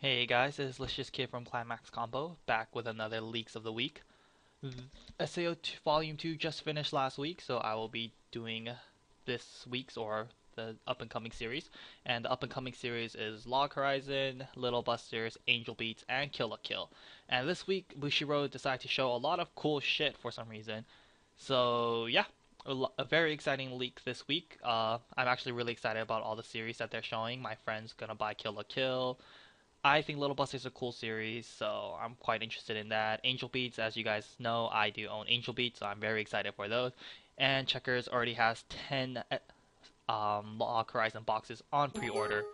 Hey guys, this is Licious Kid from ClimaxCombo, back with another Leaks of the Week. SAO Volume 2 just finished last week, so I will be doing this week's or the up and coming series. And the up and coming series is Log Horizon, Little Busters, Angel Beats, and Kill la Kill. And this week, Bushiroad decided to show a lot of cool shit for some reason. So yeah, a very exciting leak this week. I'm actually really excited about all the series that they're showing. My friend's gonna buy Kill la Kill. I think Little Busters is a cool series, so I'm quite interested in that. Angel Beats, as you guys know, I do own Angel Beats, so I'm very excited for those. And Checkers already has 10 Log Horizon boxes on pre-order.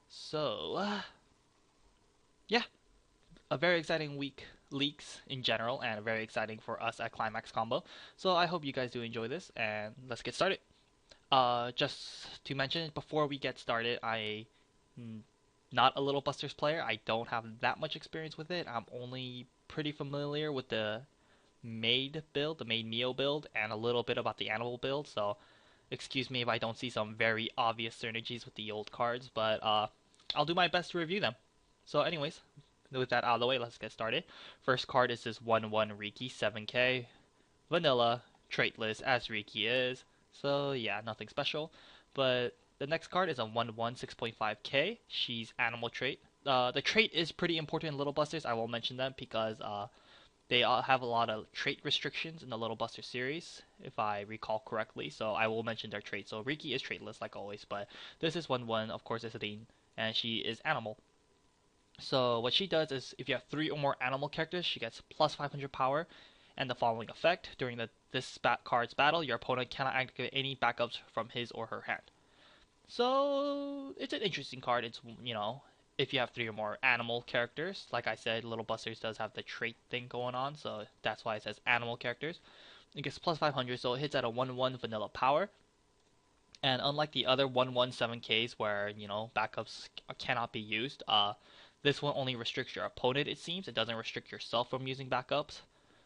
So, yeah, a very exciting week leaks in general, and very exciting for us at Climax Combo. So I hope you guys do enjoy this, and let's get started. Just to mention, before we get started, not a Little Busters player. I don't have that much experience with it. I'm only pretty familiar with the Maid build, the Maid Neo build, and a little bit about the Animal build. So excuse me if I don't see some very obvious synergies with the old cards, but I'll do my best to review them. So anyways, with that out of the way, let's get started. First card is this 1/1 Riki 7k. Vanilla, traitless as Riki is. So yeah, nothing special. But the next card is a 1/1 6.5k. She's animal trait. The trait is pretty important in Little Busters. I will mention them because they all have a lot of trait restrictions in the Little Buster series, if I recall correctly. So I will mention their traits. So Riki is traitless like always, but this is 1/1. Of course, it's a Dean, and she is animal. So what she does is, if you have 3 or more animal characters, she gets plus 500 power, and the following effect: during this card's battle, your opponent cannot activate any backups from his or her hand. So it's an interesting card. It's, if you have 3 or more animal characters, like I said, Little Busters does have the trait thing going on, so that's why it says animal characters. It gets plus 500, so it hits at a 1/1 vanilla power. And unlike the other 1/1 7Ks where backups cannot be used, this one only restricts your opponent. It seems it doesn't restrict yourself from using backups.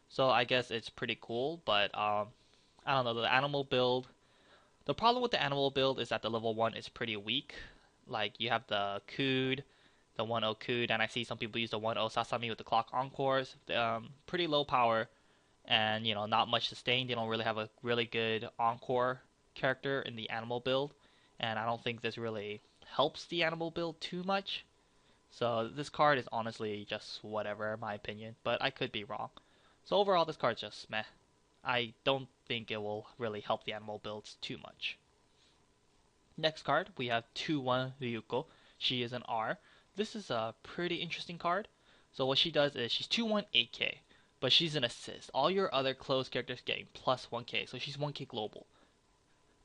So I guess it's pretty cool, but I don't know, the animal build. The problem with the animal build is that the level 1 is pretty weak. Like, you have the Cood, the 1/0 Cood, and I see some people use the 1/0 Sasami with the Clock Encores. Pretty low power, and not much sustain. They don't really have a really good Encore character in the animal build, and I don't think this really helps the animal build too much. So this card is honestly just whatever, in my opinion, but I could be wrong. So overall, this card's just meh. I don't think it will really help the animal builds too much. Next card, we have 2/1 Ryuko. She is an R. This is a pretty interesting card. So what she does is she's 2/1 8k, but she's an assist. All your other close characters getting plus 1k, so she's 1k global.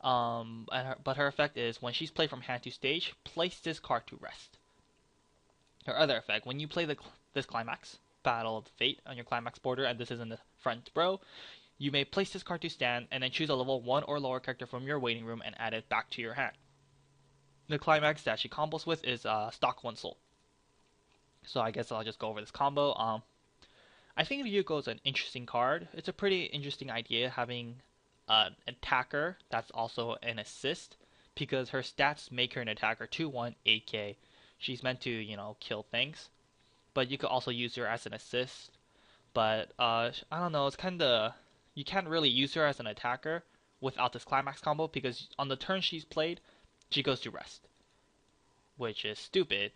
But her effect is, when she's played from hand to stage, place this card to rest. Her other effect: when you play this Climax, Battle of Fate, on your Climax border, and this is in the front row, you may place this card to stand, and then choose a level 1 or lower character from your waiting room and add it back to your hand. The Climax that she combos with is Stock 1 Soul. So I guess I'll just go over this combo. I think Ryuko is an interesting card. It's a pretty interesting idea, having an attacker that's also an assist, because her stats make her an attacker 2/1 8k. She's meant to, kill things, but you could also use her as an assist. But I don't know, it's kind of, you can't really use her as an attacker without this Climax combo, because on the turn she's played, she goes to rest, which is stupid.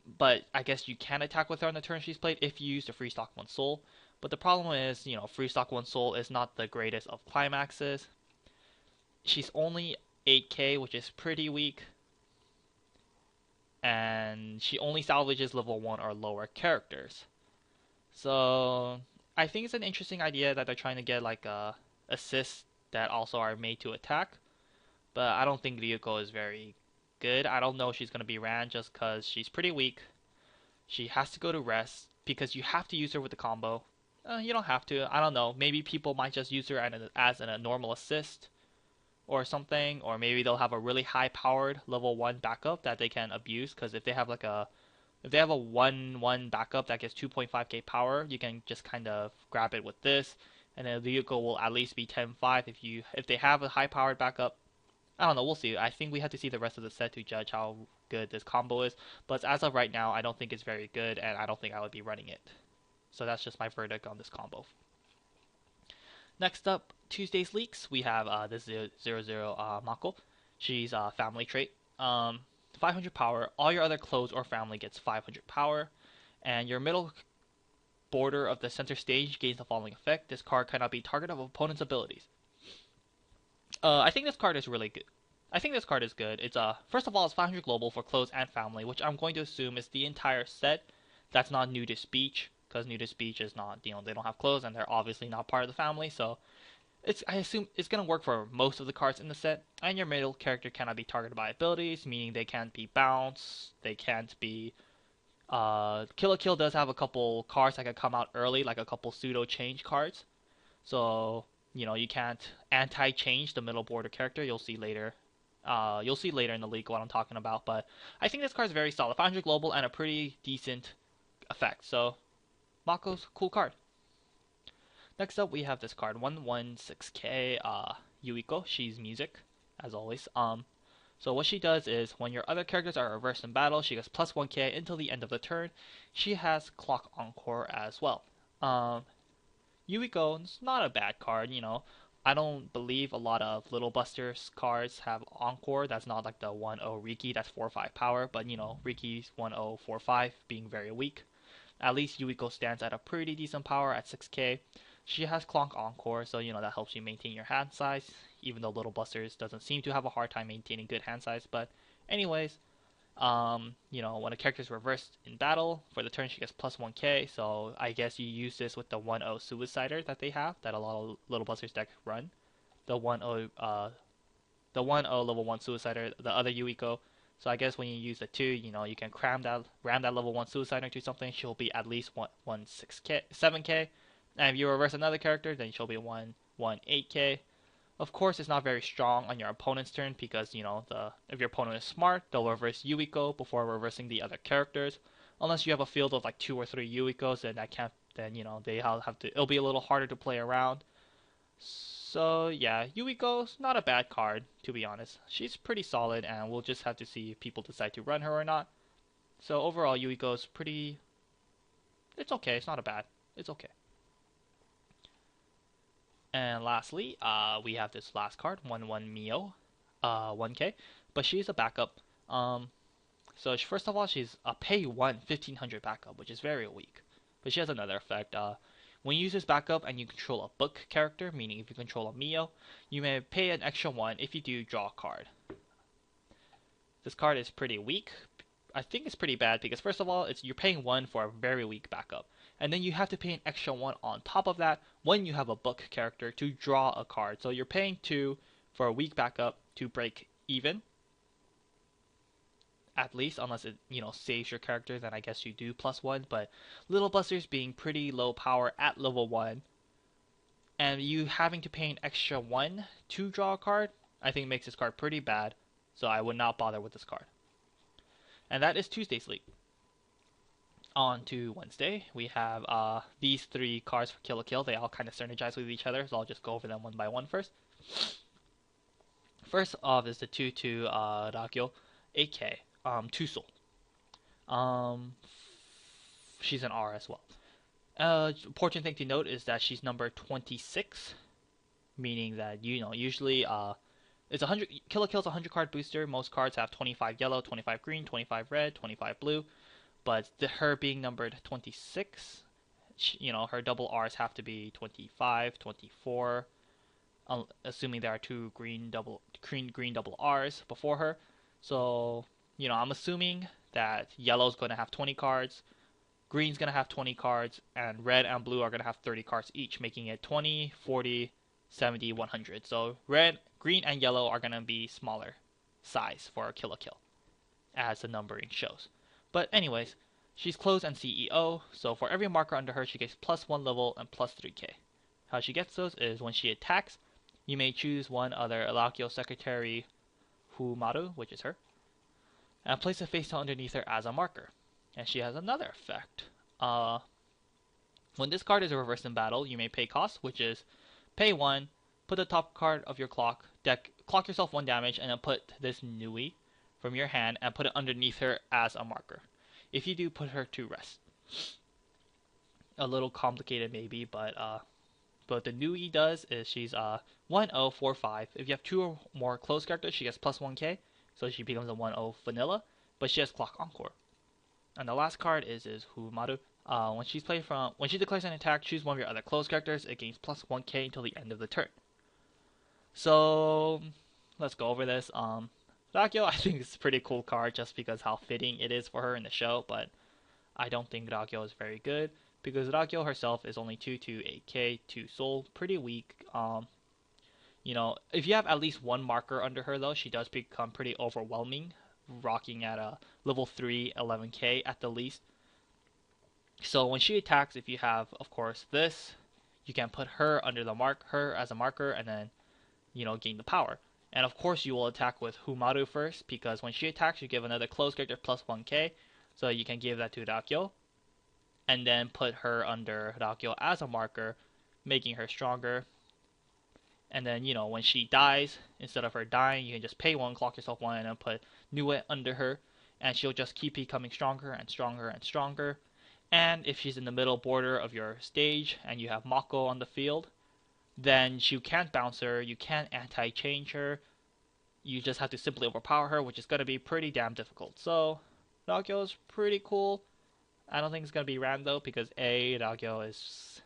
But I guess you can attack with her on the turn she's played if you use the free stock 1 soul. But the problem is, free stock 1 soul is not the greatest of climaxes. She's only 8k, which is pretty weak, and she only salvages level 1 or lower characters. So I think it's an interesting idea that they're trying to get like assists that also are made to attack, but I don't think Ryuko is very good. I don't know if she's going to be ran just because she's pretty weak. She has to go to rest because you have to use her with the combo. You don't have to. I don't know. Maybe people might just use her as a normal assist or something, or maybe they'll have a really high powered level 1 backup that they can abuse, because if they have a 1/1 backup that gets 2.5k power, you can just kind of grab it with this, and then Ryuko will at least be 10/5 if they have a high powered backup. I don't know, we'll see. I think we have to see the rest of the set to judge how good this combo is, but as of right now, I don't think it's very good, and I don't think I would be running it. So that's just my verdict on this combo. Next up, Tuesday's leaks, we have this 0 Mako. She's a family trait. 500 power. All your other clothes or family gets 500 power, and your middle border of the center stage gains the following effect. This card cannot be target of opponent's abilities. I think this card is really good. I think this card is good. It's first of all, it's 500 global for clothes and family, which I'm going to assume is the entire set. That's not Nudist Beach, because Nudist Beach is not, they don't have clothes and they're obviously not part of the family. So I assume it's gonna work for most of the cards in the set. And your middle character cannot be targeted by abilities, meaning they can't be bounce, they can't be. Kill la Kill does have a couple cards that can come out early, like a couple pseudo change cards. So you can't anti-change the middle border character. You'll see later. You'll see later in the league what I'm talking about. But I think this card is very solid. 500 global and a pretty decent effect. So Mako's cool card. Next up, we have this card 116K Yuiko. She's music, as always. So what she does is when your other characters are reversed in battle, she gets plus 1k until the end of the turn. She has Clock Encore as well. Yuiko is not a bad card, I don't believe a lot of Little Busters cards have Encore. That's not like the 1-0 Riki, that's 4-5 power, but Riki's 1-0 4-5 being very weak. At least Yuiko stands at a pretty decent power at 6k. She has Clonk Encore, so that helps you maintain your hand size, even though Little Busters doesn't seem to have a hard time maintaining good hand size. But anyways, when a character is reversed in battle, for the turn she gets plus 1k, so I guess you use this with the 1-0 Suicider that they have, that a lot of Little Busters decks run. The 1-0 level 1 Suicider, the other Yuiko. So I guess when you use the 2, you can ram that level 1 Suicider into something, she'll be at least 7k. And if you reverse another character, then she'll be 8k. Of course, it's not very strong on your opponent's turn because, if your opponent is smart, they'll reverse Yuiko before reversing the other characters. Unless you have a field of like 2 or 3 Yuikos, then they have to, it'll be a little harder to play around. So yeah, Yuiko's not a bad card, to be honest. She's pretty solid, and we'll just have to see if people decide to run her or not. So overall, Yuiko's pretty, it's okay, it's not bad, it's okay. And lastly, we have this last card, 1-1 Mio, 1k, but she's a backup. So first of all, she's a pay 1 1500 backup, which is very weak. But she has another effect. When you use this backup and you control a book character, meaning if you control a Mio, you may pay an extra 1 if you do draw a card. This card is pretty weak. I think it's pretty bad because first of all, you're paying 1 for a very weak backup. And then you have to pay an extra 1 on top of that when you have a book character to draw a card. So you're paying 2 for a weak backup to break even. At least, unless it, saves your character, then I guess you do plus 1. But Little Busters being pretty low power at level 1, and you having to pay an extra 1 to draw a card, I think makes this card pretty bad. So I would not bother with this card. And that is Tuesday's league. On to Wednesday, we have these 3 cards for Kill la Kill. They all kind of synergize with each other, so I'll just go over them one by one first. First off is the 2-2 Rakyo, 8k, Tusul. She's an R as well. Important thing to note is that she's number 26, meaning that usually it's 100. Kill la Kill's a 100 card booster. Most cards have 25 yellow, 25 green, 25 red, 25 blue. But her being numbered 26, her double R's have to be 25, 24, assuming there are 2 green double R's before her. So, I'm assuming that yellow's going to have 20 cards, green's going to have 20 cards, and red and blue are going to have 30 cards each, making it 20, 40, 70, 100. So red, green, and yellow are going to be smaller size for Kill la Kill, as the numbering shows. But anyways, she's close and CEO, so for every marker under her, she gets plus 1 level and plus 3k. How she gets those is when she attacks, you may choose one other Alakio Secretary Humaru, which is her, and place a face underneath her as a marker. And she has another effect. When this card is reversed in battle, you may pay cost, which is pay 1, put the top card of your deck, clock yourself 1 damage, and then put this Nui from your hand and put it underneath her as a marker. If you do, put her to rest. A little complicated maybe, but what the new E does is she's 1045. If you have two or more close characters, she gets plus 1k, so she becomes a 10 vanilla, but she has Clock Encore. And the last card is Humaru. When she declares an attack, choose one of your other close characters. It gains plus 1k until the end of the turn. So let's go over this. Rakyo, I think is a pretty cool card just because how fitting it is for her in the show, but I don't think Rakyo is very good because Rakyo herself is only 8k, 2 soul, pretty weak. If you have at least one marker under her though, she does become pretty overwhelming, rocking at a level 3, 11k at the least. So when she attacks, if you have, of course, this, you can put her under her as a marker, and then, gain the power. And of course, you will attack with Humaru first, because when she attacks, you give another close character plus 1k, so you can give that to Rakyo, and then put her under Rakyo as a marker, making her stronger. And then, when she dies, instead of her dying, you can just pay 1, clock yourself 1, and then put Nue under her, and she'll just keep becoming stronger and stronger and stronger. And if she's in the middle border of your stage and you have Mako on the field, then you can't bounce her, you can't anti-change her, you just have to simply overpower her, which is going to be pretty damn difficult. So, Rakyo is pretty cool. I don't think it's going to be ran though, because A, Rakyo is,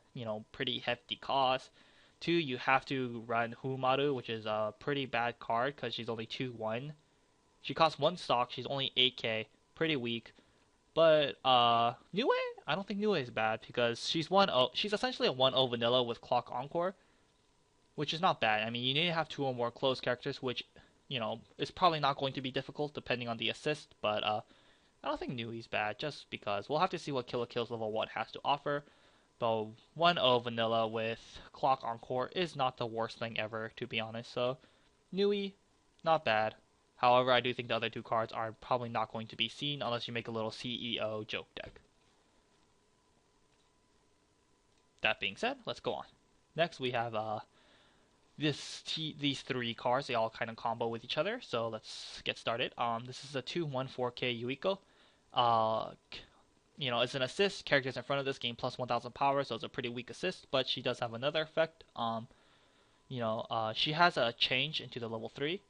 pretty hefty cost. 2, you have to run Humaru, which is a pretty bad card because she's only 2-1. She costs 1 stock, she's only 8k, pretty weak. But Nue, I don't think Nue is bad because she's essentially a 1-0 vanilla with Clock Encore, which is not bad. I mean, you need to have 2 or more close characters, which is probably not going to be difficult depending on the assist. But I don't think Nue is bad just because we'll have to see what Kill la Kill's level 1 has to offer. But 1-0 vanilla with Clock Encore is not the worst thing ever, to be honest. So Nue, not bad. However, I do think the other 2 cards are probably not going to be seen unless you make a little CEO joke deck. That being said, let's go on. Next, we have these 3 cards. They all kind of combo with each other. So let's get started. This is a 2-1-4k Yuiko. It's an assist. Characters in front of this gain plus 1,000 power, so it's a pretty weak assist. But she does have another effect. She has a change into the level 3.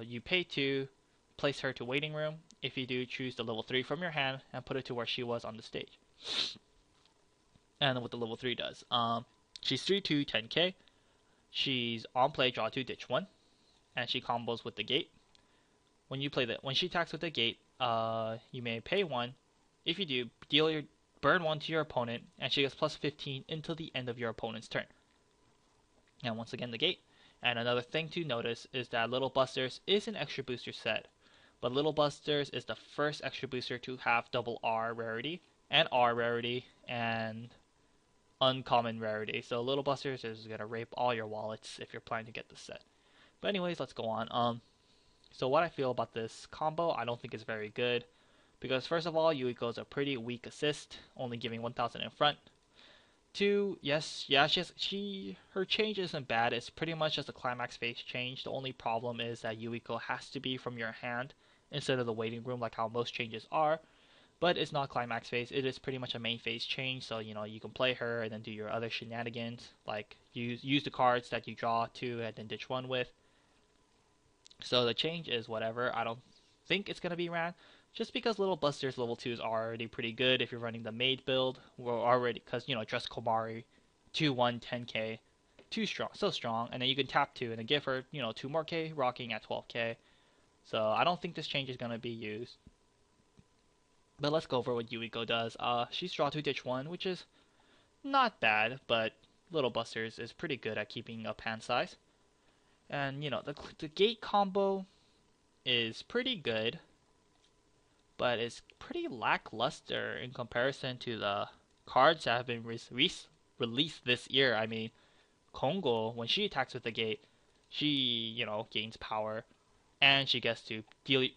You pay 2, place her to waiting room. If you do, choose the level 3 from your hand and put it to where she was on the stage. And what the level 3 does. She's 3-2, 10k. She's on play, draw 2, ditch 1. And she combos with the gate. When she attacks with the gate, you may pay 1. If you do, burn 1 to your opponent, and she gets plus 15 until the end of your opponent's turn. And once again, the gate. And another thing to notice is that Little Busters is an extra booster set, but Little Busters is the first extra booster to have double R rarity, and R rarity, and uncommon rarity. So Little Busters is going to rape all your wallets if you're planning to get this set. But anyways, let's go on. So what I feel about this combo, I don't think is very good, because first of all, Yuiko is a pretty weak assist, only giving 1,000 in front. 2, her change isn't bad. It's pretty much just a climax phase change. The only problem is that Yuiko has to be from your hand instead of the waiting room like how most changes are. But it's not climax phase. It is pretty much a main phase change. So you can play her and then do your other shenanigans, like use the cards that you draw 2 and then ditch 1 with. So the change is whatever. I don't think it's gonna be ran. Just because Little Busters level 2s are already pretty good if you're running the maid build. We're already, because, Dress Komari, 2-1, 10k, so strong. And then you can tap 2 and then give her, 2 more k, rocking at 12k. So I don't think this change is going to be used. But let's go over what Yuiko does. She's draw 2, ditch 1, which is not bad, but Little Busters is pretty good at keeping up hand size. And, the gate combo is pretty good, but it's pretty lackluster in comparison to the cards that have been released this year. I mean, Kongo, when she attacks with the gate, she, gains power, and she gets to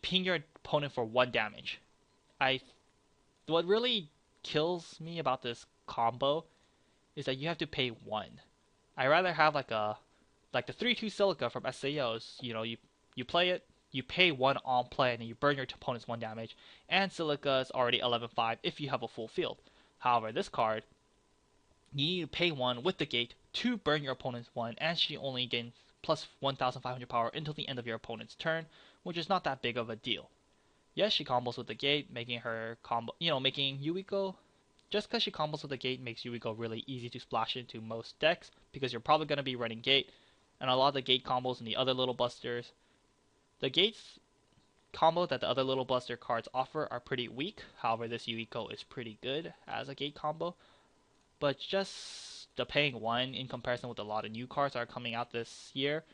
ping your opponent for 1 damage. What really kills me about this combo is that you have to pay 1. I rather have like the 3-2 Silica from SAOs. You play it, you pay 1 on play and then you burn your opponent's 1 damage, and Silica is already 11.5 if you have a full field. However, this card, you need to pay 1 with the gate to burn your opponent's 1, and she only gains plus 1,500 power until the end of your opponent's turn, which is not that big of a deal. Yes, she combos with the gate, making her combo, making Yuiko, just because she combos with the gate makes Yuiko really easy to splash into most decks, because you're probably going to be running gate, and a lot of the gate combos in the other little busters. The gates combo that the other little buster cards offer are pretty weak, however this Yuiko is pretty good as a gate combo, but just the paying 1 in comparison with a lot of new cards that are coming out this year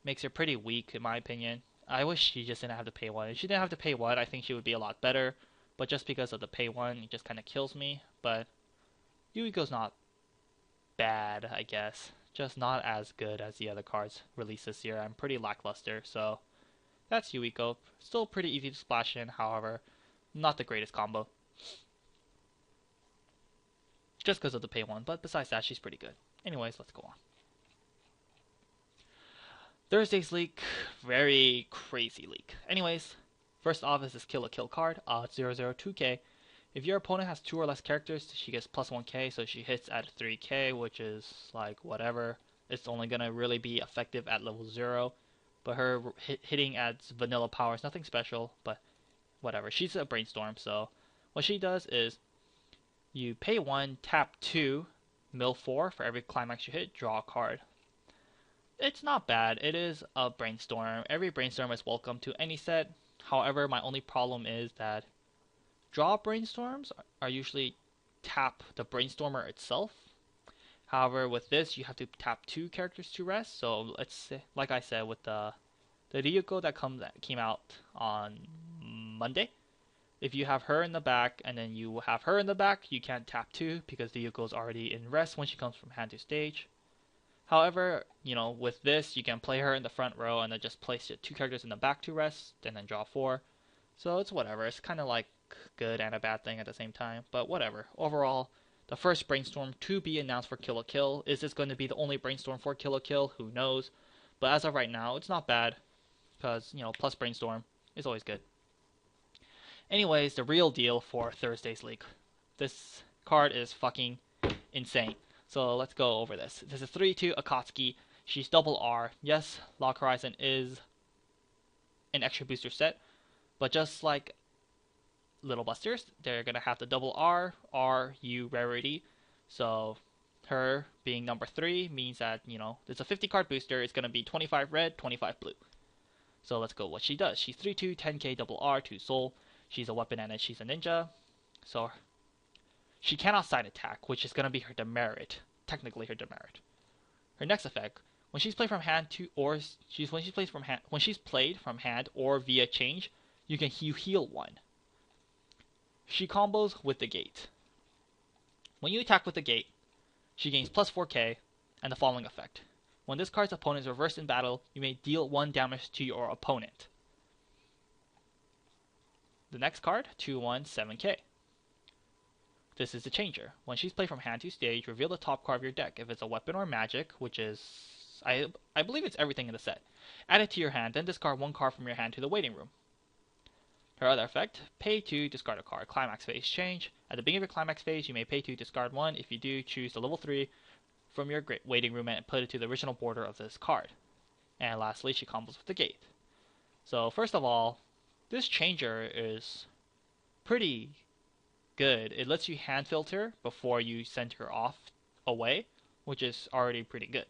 makes her pretty weak in my opinion. I wish she just didn't have to pay 1. If she didn't have to pay 1, I think she would be a lot better, but just because of the pay 1, it just kind of kills me. But Yuiko's not bad, I guess, just not as good as the other cards released this year. I'm pretty lackluster, so that's Yuiko. Still pretty easy to splash in, however, not the greatest combo. Just because of the pay 1, but besides that, she's pretty good. Anyways, let's go on. Thursday's leak, very crazy leak. Anyways, first off is this Kill a Kill card, 002k. If your opponent has 2 or less characters, she gets plus 1k, so she hits at 3k, which is like whatever. It's only gonna really be effective at level 0, but her hitting at vanilla power is nothing special, but whatever. She's a brainstorm, so what she does is you pay 1, tap 2, mill 4 for every climax you hit, draw a card. It's not bad. It is a brainstorm. Every brainstorm is welcome to any set. However, my only problem is that draw brainstorms are usually tap the brainstormer itself. However, with this, you have to tap 2 characters to rest. So let's say, like I said, with the Ryuko that came out on Monday, if you have her in the back and then you have her in the back, you can't tap 2 because Ryuko is already in rest when she comes from hand to stage. However, with this, you can play her in the front row and then just place 2 characters in the back to rest and then draw 4. So it's whatever. It's kind of like good and a bad thing at the same time, but whatever. Overall, the first brainstorm to be announced for Kill a Kill. Is this going to be the only brainstorm for Kill a Kill? Who knows? But as of right now, it's not bad because, plus brainstorm is always good. Anyways, the real deal for Thursday's leak. This card is fucking insane. So let's go over this. This is 3-2 Akatsuki. She's double R. Yes, Lock Horizon is an extra booster set, but just like Little Busters, they're going to have the double R, U rarity. So her being number 3 means that, it's a 50 card booster. It's going to be 25 red, 25 blue. So let's go what she does. She's 3-2, 10k double R, 2 soul. She's a weapon and she's a ninja. So she cannot side attack, which is going to be her demerit. Technically her demerit. Her next effect, when she's played from hand when she's played from hand or via change, you can heal 1. She combos with the gate. When you attack with the gate, she gains plus 4k and the following effect. When this card's opponent is reversed in battle, you may deal 1 damage to your opponent. The next card, 2/1, 7k. This is the changer. When she's played from hand to stage, reveal the top card of your deck. If it's a weapon or magic, which is, I believe it's everything in the set, add it to your hand, then discard 1 card from your hand to the waiting room. Her other effect, pay 2, discard a card. Climax phase change. At the beginning of your climax phase, you may pay 2, discard 1. If you do, choose the level 3 from your waiting room and put it to the original border of this card. And lastly, she combos with the gate. So first of all, this changer is pretty good. It lets you hand filter before you send her off away, which is already pretty good.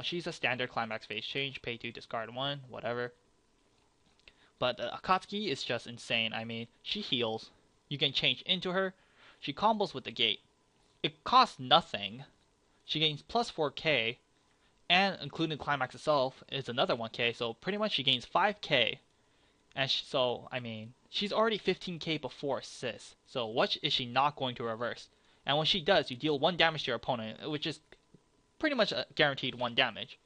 She's a standard climax phase change, pay 2, discard 1, whatever. But Akatsuki is just insane. I mean, she heals. You can change into her. She combos with the gate. It costs nothing. She gains plus 4k, and including climax itself is another 1k. So pretty much she gains 5k. And she's already 15k before assist. So what is she not going to reverse? And when she does, you deal 1 damage to your opponent, which is pretty much a guaranteed 1 damage.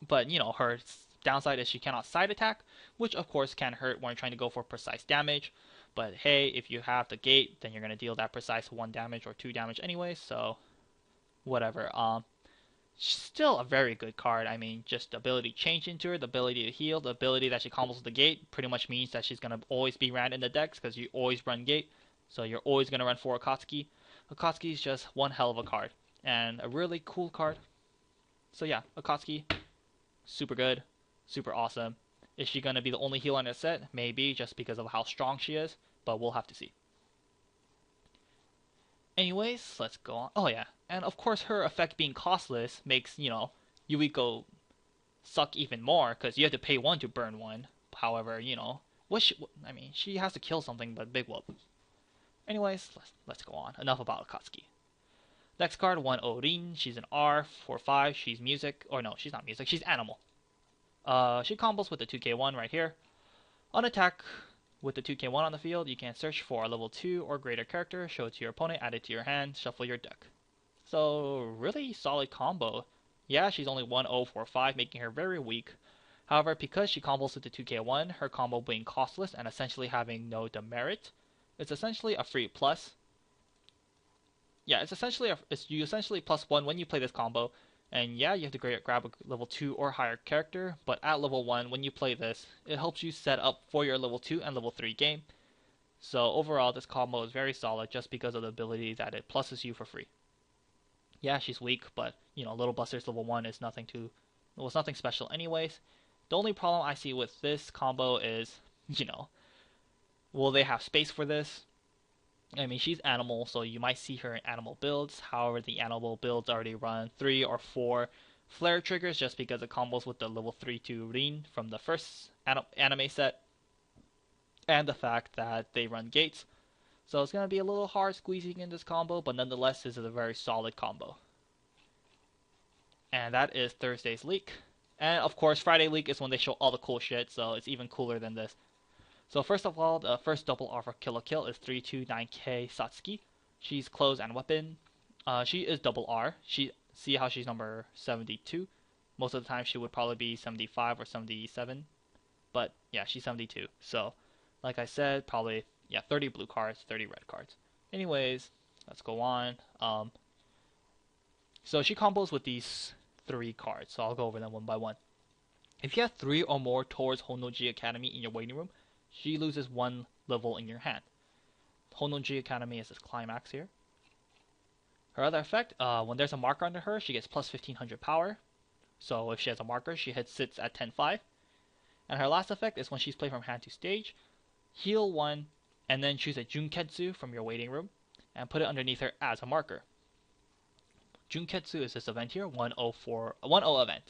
But her downside is she cannot side attack, which of course can hurt when you're trying to go for precise damage. But hey, if you have the gate, then you're going to deal that precise 1 damage or 2 damage anyway, so whatever. Still a very good card. I mean, just the ability to change into her, the ability to heal, the ability that she combos with the gate pretty much means that she's gonna always be ran in the decks because you always run gate, so you're always gonna run for Akatsuki. Akatsuki is just one hell of a card and a really cool card. So yeah, Akatsuki, super good, super awesome. Is she gonna be the only healer in the set? Maybe, just because of how strong she is, but we'll have to see. Anyways, let's go on. Oh yeah, and of course her effect being costless makes, Yuiko suck even more because you have to pay one to burn one. However, I mean, she has to kill something, but big whoop. Anyways, let's go on. Enough about Akatsuki. Next card, one Orin. She's an R for 5. She's music. Or no, she's not music. She's animal. She combos with the 2k1 right here. On attack with the 2k1 on the field, you can search for a level 2 or greater character, show it to your opponent, add it to your hand, shuffle your deck. So, really solid combo. Yeah, she's only 1-0-4-5, making her very weak. However, because she combos with the 2k1, her combo being costless and essentially having no demerit, it's essentially a free plus. Yeah, you essentially plus 1 when you play this combo. And yeah, you have to grab a level 2 or higher character, but at level 1, when you play this, it helps you set up for your level 2 and level 3 game. So overall, this combo is very solid just because of the ability that it pluses you for free. Yeah, she's weak, but Little Busters level 1 is nothing special anyways. The only problem I see with this combo is, will they have space for this? I mean, she's animal, so you might see her in animal builds. However, the animal builds already run 3 or 4 flare triggers just because it combos with the level 3-2 Rin from the first anime set. And the fact that they run gates. So it's going to be a little hard squeezing in this combo, but nonetheless, this is a very solid combo. And that is Thursday's leak. And of course, Friday leak is when they show all the cool shit, so it's even cooler than this. So first of all, the first double R for Kill is 329k Satsuki. She's clothes and weapon. She is double R. See how she's number 72. Most of the time she would probably be 75 or 77. But yeah, she's 72. So like I said, probably 30 blue cards, 30 red cards. Anyways, let's go on. So she combos with these 3 cards. So I'll go over them one by one. If you have 3 or more towards Honnoji Academy in your waiting room, she loses 1 level in your hand. Honnoji Academy is this climax here. Her other effect, when there's a marker under her, she gets plus 1500 power. So if she has a marker, she sits at 10-5. And her last effect is when she's played from hand to stage, heal 1, and then choose a Junketsu from your waiting room, and put it underneath her as a marker. Junketsu is this event here, 1-0 event.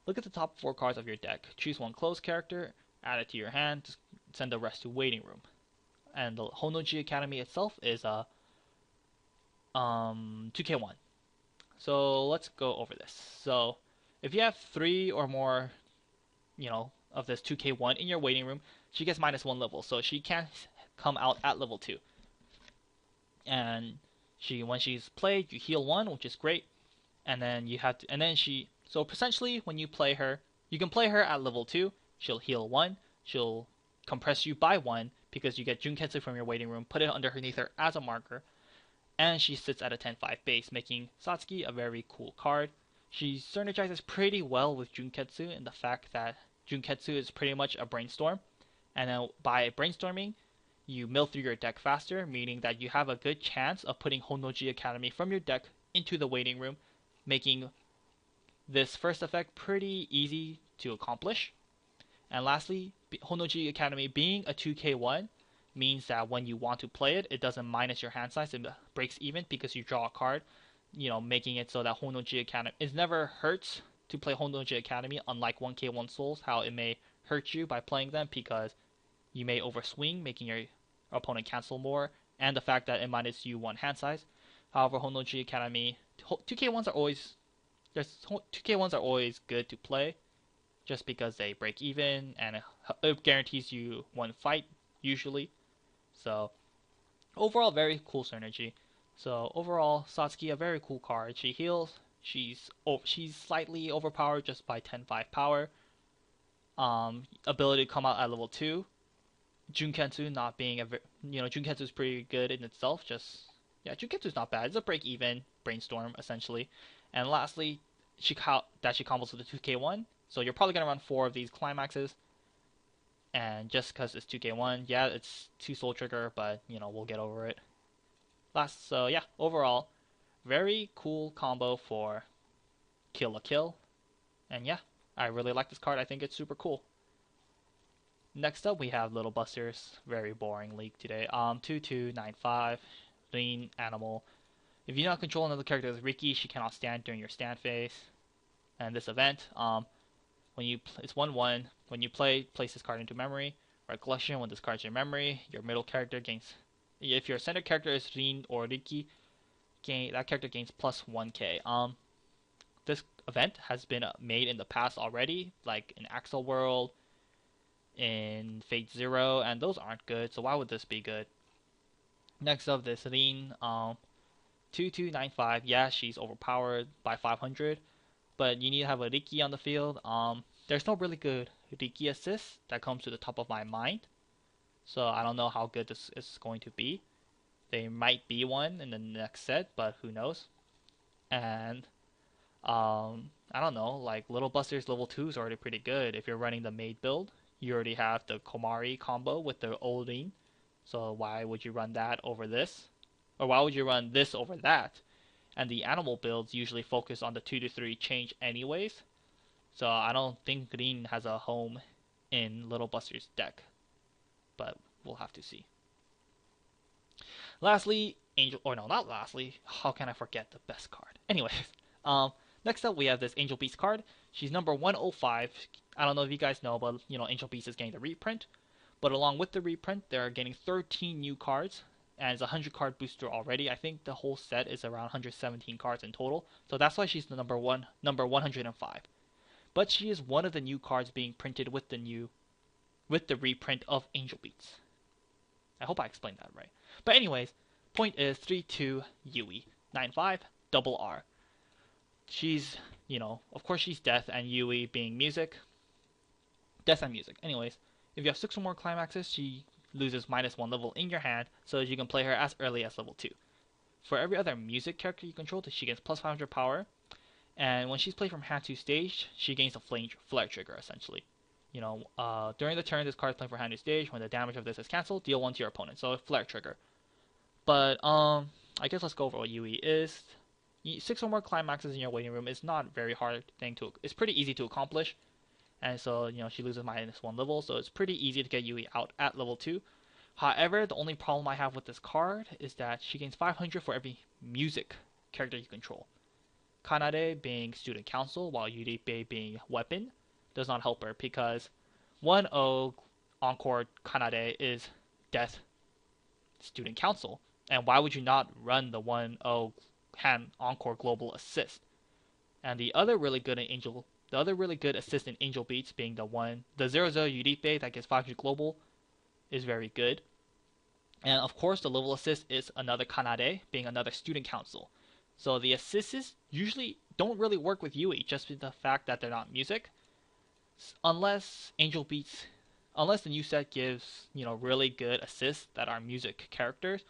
Look at the top 4 cards of your deck. Choose 1 close character, add it to your hand, send the rest to waiting room. And the Honnoji Academy itself is 2k1. So let's go over this. So if you have 3 or more, of this 2k1 in your waiting room, she gets -1 level, so she can't come out at level 2. And when she's played, you heal 1, which is great. And then so essentially when you play her, you can play her at level 2. She'll heal 1. She'll compress you by 1 because you get Junketsu from your waiting room, put it underneath her as a marker, and she sits at a 10-5 base, making Satsuki a very cool card. She synergizes pretty well with Junketsu in the fact that Junketsu is pretty much a brainstorm, and then by brainstorming, you mill through your deck faster, meaning that you have a good chance of putting Honnoji Academy from your deck into the waiting room, making this first effect pretty easy to accomplish. And lastly, Honnoji Academy being a 2k1 means that when you want to play it, it doesn't minus your hand size, it breaks even because you draw a card, making it so that Honnoji Academy is never hurts to play Honnoji Academy, unlike 1k1 souls, how it may hurt you by playing them because you may overswing, making your opponent cancel more, and the fact that it minus you 1 hand size. However, Honnoji Academy 2k1s are always good to play, just because they break even and it guarantees you 1 fight usually. So overall, very cool synergy. So overall, Satsuki, a very cool card. She heals. She's slightly overpowered just by 10-5 power. Ability to come out at level 2. Junketsu not being Junketsu is pretty good in itself. Junketsu's not bad. It's a break even brainstorm essentially. And lastly, that she combos with the 2k1. So you're probably gonna run 4 of these climaxes. And just because it's 2k1, yeah, it's 2 soul trigger, but we'll get over it. So yeah, overall, very cool combo for Kill la Kill. And yeah, I really like this card. I think it's super cool. Next up, we have Little Busters. Very boring league today. 2295, lean animal. If you do not control another character with Riki, she cannot stand during your stand phase. And this event, it's 1/1. When you place this card into memory. Recollection, when this card is in memory, your middle character gains. If your center character is Rin or Riki, that character gains plus 1k. This event has been made in the past already, like in Axel World, in Fate Zero, and those aren't good. So why would this be good? Next up, this Rin, 2295. Yeah, she's overpowered by 500, but you need to have a Riki on the field. There's no really good Riki assist that comes to the top of my mind, so I don't know how good this is going to be. There might be one in the next set, but who knows? And I don't know, like Little Busters level 2 is already pretty good. If you're running the maid build, you already have the Komari combo with the Odin, so why would you run that over this? Or why would you run this over that? And the animal builds usually focus on the 2 to 3 change anyways, so I don't think Green has a home in Little Buster's deck, but we'll have to see. Lastly, not lastly, how can I forget the best card? Anyways, next up we have this Angel Beast card. She's number 105. I don't know if you guys know, but Angel Beast is getting the reprint. But along with the reprint, they're getting 13 new cards, and it's a 100 card booster already. I think the whole set is around 117 cards in total. So that's why she's the number 105. But she is one of the new cards being printed with the reprint of Angel Beats. I hope I explained that right. But anyways, point is 3-2 Yui, 9-5 double R. She's, of course she's Death and Yui being music. Death and music. Anyways, if you have 6 or more climaxes, she loses -1 level in your hand, so you can play her as early as level 2. For every other music character you control, she gets plus 500 power. And when she's played from hand to stage, she gains a flare trigger, essentially. During the turn this card is played from hand to stage. When the damage of this is cancelled, deal 1 to your opponent. So a flare trigger. But I guess let's go over what Yui is. 6 or more climaxes in your waiting room is not very hard thing to. It's pretty easy to accomplish. And so she loses -1 level, so it's pretty easy to get Yui out at level 2. However, the only problem I have with this card is that she gains 500 for every music character you control. Kanade being student council, while Yuribe being weapon, does not help her because 1-0 Encore Kanade is Death Student Council. And why would you not run the 1-0 hand Encore Global Assist? And the other really good assist in Angel Beats being the 0-0 Yuribe that gets 500 Global is very good. And of course the level assist is another Kanade being another Student Council. So the assists usually don't really work with Yui, just with the fact that they're not music. Unless the new set gives, really good assists that are music characters.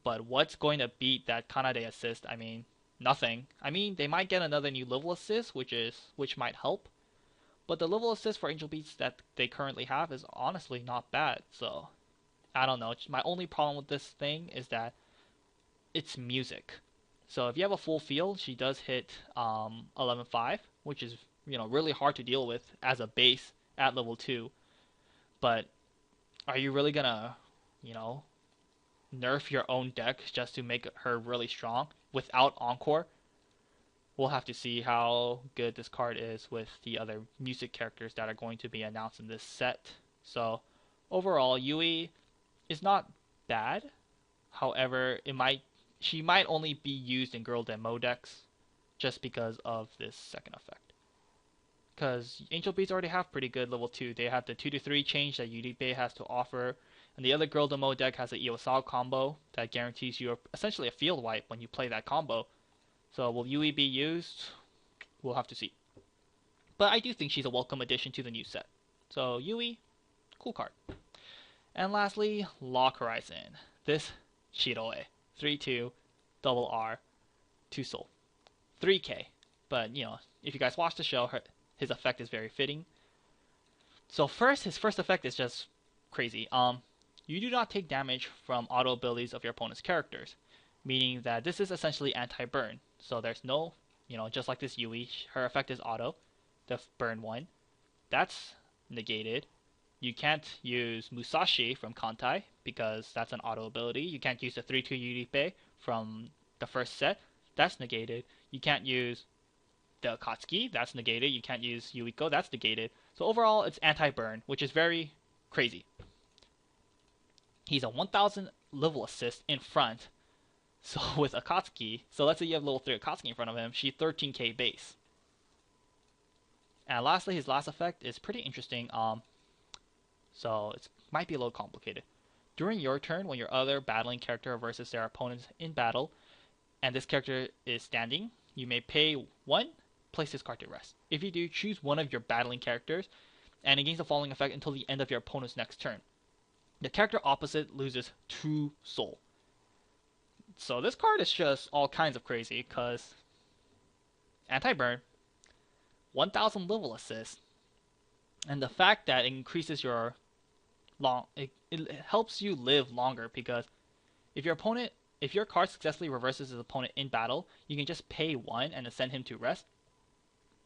But what's going to beat that Kanade assist? I mean, nothing. I mean, they might get another new level assist, which might help. But the level assist for Angel Beats that they currently have is honestly not bad. So, I don't know. My only problem with this thing is that it's music. So if you have a full field, she does hit 11-5, which is really hard to deal with as a base at level 2. But are you really gonna nerf your own deck just to make her really strong without Encore? We'll have to see how good this card is with the other music characters that are going to be announced in this set. So overall, Yui is not bad. However, she might only be used in girl demo decks just because of this second effect. Because Angel Beats already have pretty good level 2. They have the 2 to 3 change that Yuribe has to offer, and the other girl demo deck has an Iwasao combo that guarantees you essentially a field wipe when you play that combo. So will Yui be used? We'll have to see. But I do think she's a welcome addition to the new set. So Yui, cool card. And lastly, Lock Horizon. This Shiroe. 3-2, double R, 2 soul. 3k. but if you guys watch the show, his effect is very fitting. So his first effect is just crazy. You do not take damage from auto abilities of your opponent's characters, meaning that this is essentially anti-burn. So there's no, just like this Yui, her effect is auto, the burn one. That's negated. You can't use Musashi from Kantai because that's an auto ability. You can't use the 3-2 Yuripe from the first set. That's negated. You can't use the Akatsuki. That's negated. You can't use Yuiko. That's negated. So overall, it's anti-burn, which is very crazy. He's a 1000 level assist in front. So with Akatsuki, so let's say you have level 3 Akatsuki in front of him, she's 13k base. And lastly, his last effect is pretty interesting. So it might be a little complicated. During your turn, when your other battling character versus their opponents in battle, and this character is standing, you may pay 1, place this card to rest. If you do, choose one of your battling characters, and it gains the following effect until the end of your opponent's next turn. The character opposite loses 2 soul. So this card is just all kinds of crazy, because anti-burn, 1000 level assist, and the fact that it increases your it helps you live longer, because if your card successfully reverses his opponent in battle, you can just pay 1 and then send him to rest,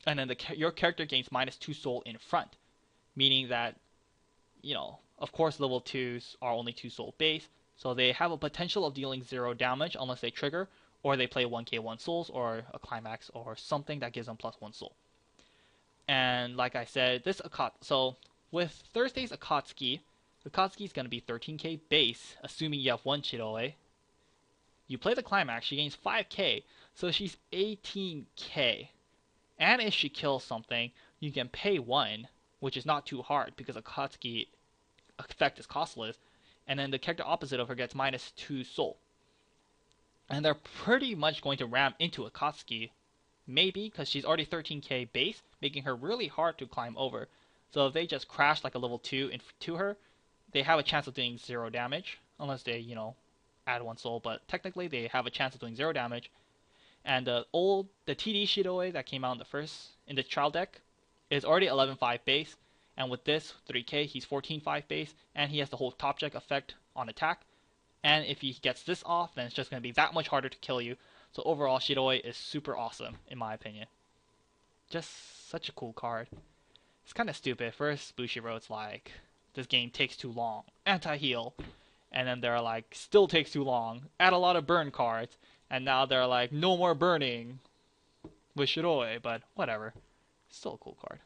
and then your character gains -2 soul in front, meaning that of course level 2s are only 2 soul base, so they have a potential of dealing 0 damage unless they trigger, or they play 1k1 souls, or a climax, or something that gives them +1 soul. And like I said, so with Thursday's Akatsuki is going to be 13k base, assuming you have 1 Chidoe. You play the climax, she gains 5k, so she's 18k. And if she kills something, you can pay 1, which is not too hard because Akatsuki effect is costless, and then the character opposite of her gets -2 soul. And they're pretty much going to ram into Akatsuki, maybe because she's already 13k base, making her really hard to climb over. So if they just crash like a level 2 into her, they have a chance of doing 0 damage, unless they, add 1 soul, but technically they have a chance of doing 0 damage. And the TD Shidoe that came out in the trial deck is already 11.5 base, and with this 3k, he's 14.5 base, and he has the whole top check effect on attack. And if he gets this off, then it's just going to be that much harder to kill you. So overall, Shidoe is super awesome, in my opinion. Just such a cool card. It's kind of stupid. First, Bushiro, it's like, this game takes too long, anti-heal. And then they're like, still takes too long, add a lot of burn cards. And now they're like, no more burning with Shidoe, but whatever. Still a cool card.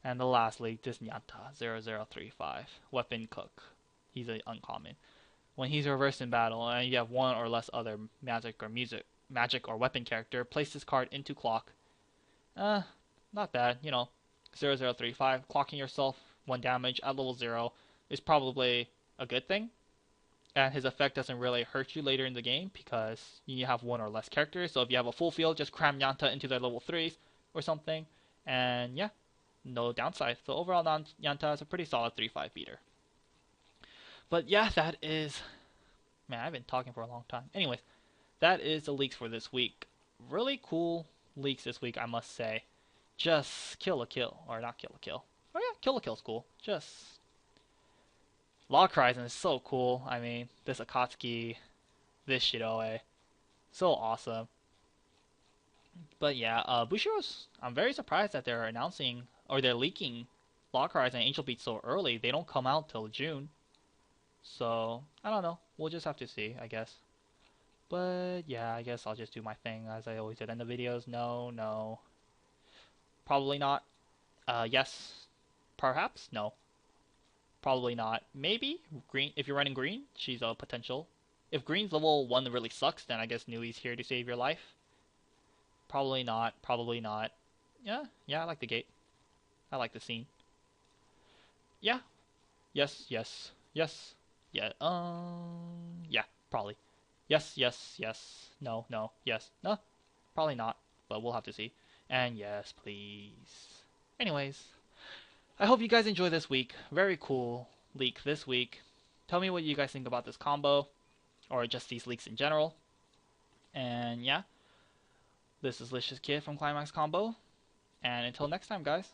And the last league, this Nyanta, 0035, Weapon Cook. He's an uncommon. When he's reversed in battle, and you have 1 or less other magic or weapon character, place this card into clock. Not bad, 0035, clocking yourself 1 damage at level 0 is probably a good thing. And his effect doesn't really hurt you later in the game because you have 1 or less characters. So if you have a full field, just cram Nyanta into their level 3s or something. And yeah, no downside. So overall, Nyanta is a pretty solid 3-5 beater. But yeah, that is... Man, I've been talking for a long time. Anyways, that is the leaks for this week. Really cool leaks this week, I must say. Just Kill la Kill. Or not Kill la Kill. Oh yeah, Kill la Kill's cool. Just... Lock Horizon is so cool. I mean, this Akatsuki, this Shidoe. So awesome. But yeah, Bushiro's... I'm very surprised that they're announcing... Or they're leaking Lock Horizon and Angel Beats so early. They don't come out till June. So, I don't know. We'll just have to see, I guess. But, yeah, I guess I'll just do my thing as I always did in the videos. No. Probably not. Yes. Perhaps? No. Probably not. Maybe? Green. If you're running green, she's a potential. If green's level 1 really sucks, then I guess Nui's here to save your life. Probably not. Yeah, I like the gate. I like the scene. Yeah. Yes. Yeah, yeah, probably. Yes. No, yes. No, probably not, but we'll have to see. And yes, please. Anyways, I hope you guys enjoy this week. Very cool leak this week. Tell me what you guys think about this combo, or just these leaks in general. And yeah, This is Licious Kid from ClimaxCombo, and until next time, guys.